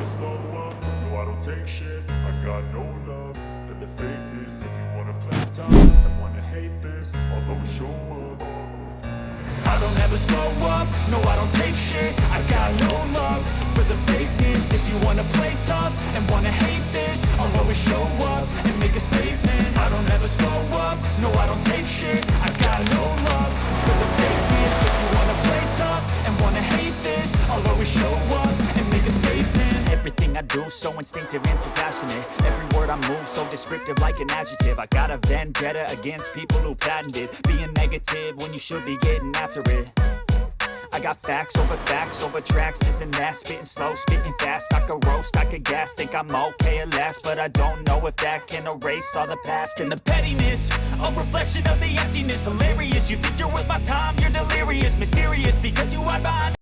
slow up, no I don't take shit. I got no love for the fakeness. If you wanna play tough and wanna hate this, I'll always show up. I don't ever slow up, no I don't take shit. I got no love for the fakeness. If you wanna play tough and wanna hate this, I'll always show up and make a statement. I don't ever slow up, no I don't take shit. I got no love for the fakeness. If you wanna play tough and wanna hate this, I'll always show up and make a statement. Everything I do so instinctive and so passionate. Every word I move so descriptive like an adjective. I got a vendetta against people who patented being negative when you should be getting after it. I got facts over tracks, this and that. Spitting slow, spitting fast. I could roast, I could gas. Think I'm okay at last, but I don't know if that can erase all the past. And the pettiness, a reflection of the emptiness. Hilarious, you think you're worth my time, you're delirious. Mysterious, because you hide behind